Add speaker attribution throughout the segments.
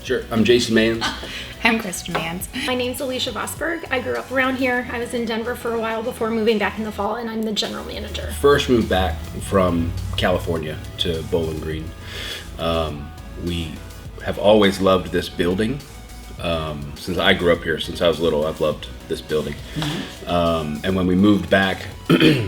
Speaker 1: Sure. I'm Jason Mans.
Speaker 2: I'm Kristen Mans.
Speaker 3: My name's Alicia Vosberg. I grew up around here. I was in Denver for a while before moving back in the fall, and I'm the general manager.
Speaker 1: First moved back from California to Bowling Green. We have always loved this building. Since I grew up here, since I was little, I've loved this building. And when we moved back,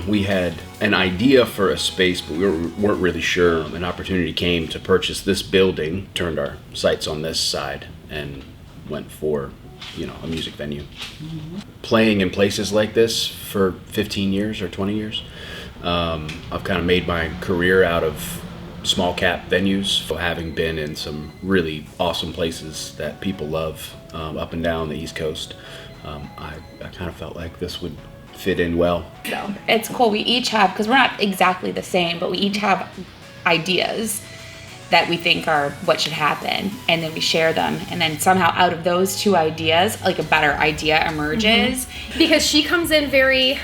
Speaker 1: we had an idea for a space, but we weren't really sure. An opportunity came to purchase this building, turned our sights on this side, and went for, a music venue. Playing in places like this for 15 years or 20 years, I've kind of made my career out of small cap venues, having been in some really awesome places that people love up and down the East Coast. I kind of felt like this would fit in well.
Speaker 2: So it's cool. We each have, because we're not exactly the same, but we each have ideas that we think are what should happen, and then we share them, and then somehow out of those two ideas, like a better idea emerges.
Speaker 3: Because she comes in very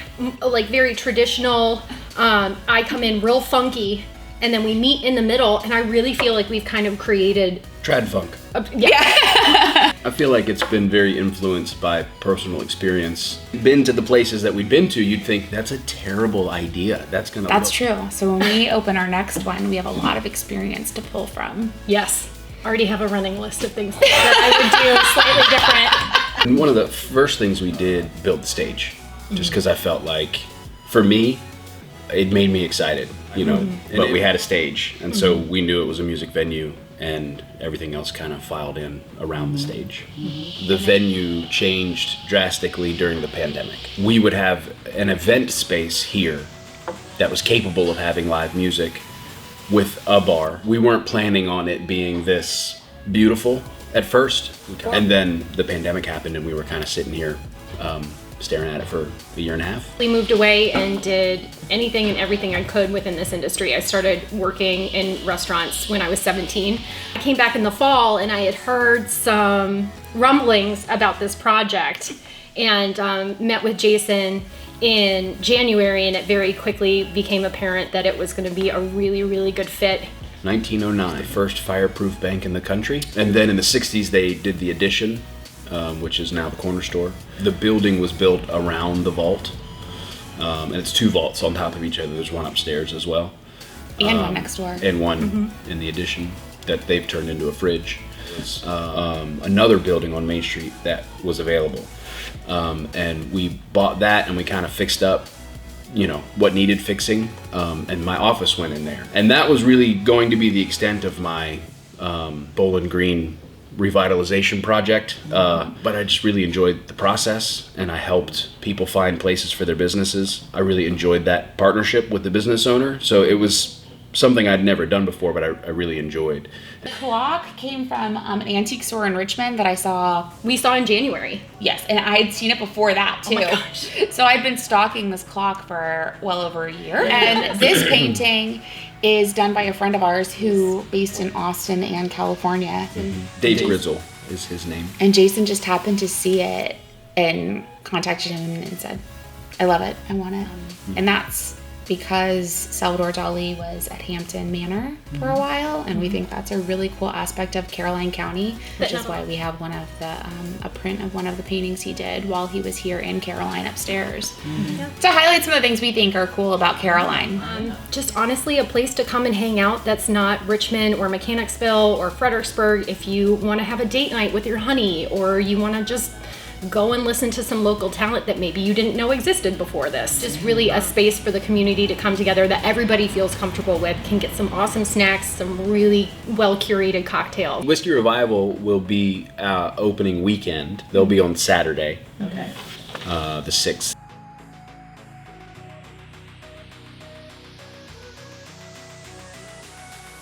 Speaker 3: traditional. I come in real funky, and then we meet in the middle, and I really feel like we've kind of created
Speaker 1: Trad funk. I feel like it's been very influenced by personal experience. Been to the places that we've been to, you'd think that's a terrible idea. That's
Speaker 2: true. So when we open our next one, we have a lot of experience to pull from.
Speaker 3: Yes. Already have a running list of things that I would do slightly different.
Speaker 1: And one of the first things we did, build the stage, just because I felt like, for me, it made me excited, but we had a stage, and so we knew it was a music venue, and everything else kind of filed in around the stage. The venue changed drastically during the pandemic. We would have an event space here that was capable of having live music with a bar. We weren't planning on it being this beautiful at first, and then the pandemic happened, and we were kind of sitting here staring at it for a year and a half.
Speaker 3: We moved away and did anything and everything I could within this industry. I started working in restaurants when I was 17. I came back in the fall, and I had heard some rumblings about this project, and met with Jason in January, and it very quickly became apparent that it was going to be a really, really good fit.
Speaker 1: 1909, the first fireproof bank in the country. And then in the 60s, they did the addition, which is now the corner store. The building was built around the vault, and it's two vaults on top of each other. There's one upstairs as well.
Speaker 2: And one next door.
Speaker 1: And one in the addition that they've turned into a fridge. There's another building on Main Street that was available. And we bought that, and we kind of fixed up, what needed fixing, and my office went in there. And that was really going to be the extent of my Bowling Green revitalization project, but I just really enjoyed the process, and I helped people find places for their businesses. I really enjoyed that partnership with the business owner, so it was something I'd never done before, but I really enjoyed.
Speaker 2: The clock came from an antique store in Richmond that we saw in January. Yes, and I had seen it before that too.
Speaker 3: Oh my gosh.
Speaker 2: So I've been stalking this clock for well over a year. And this painting is done by a friend of ours who based in Austin and California.
Speaker 1: Dave Grizzle is his name.
Speaker 2: And Jason just happened to see it and contacted him and said, I love it, I want it. And that's because Salvador Dali was at Hampton Manor for a while, and we think that's a really cool aspect of Caroline County, which is why we have one of the a print of one of the paintings he did while he was here in Caroline upstairs. To highlight some of the things we think are cool about Caroline.
Speaker 3: Just honestly a place to come and hang out that's not Richmond or Mechanicsville or Fredericksburg. If you want to have a date night with your honey, or you want to just go and listen to some local talent that maybe you didn't know existed before this. Just really a space for the community to come together that everybody feels comfortable with, can get some awesome snacks, some really well-curated cocktails.
Speaker 1: Whiskey Revival will be opening weekend. They'll be on Saturday, the 6th.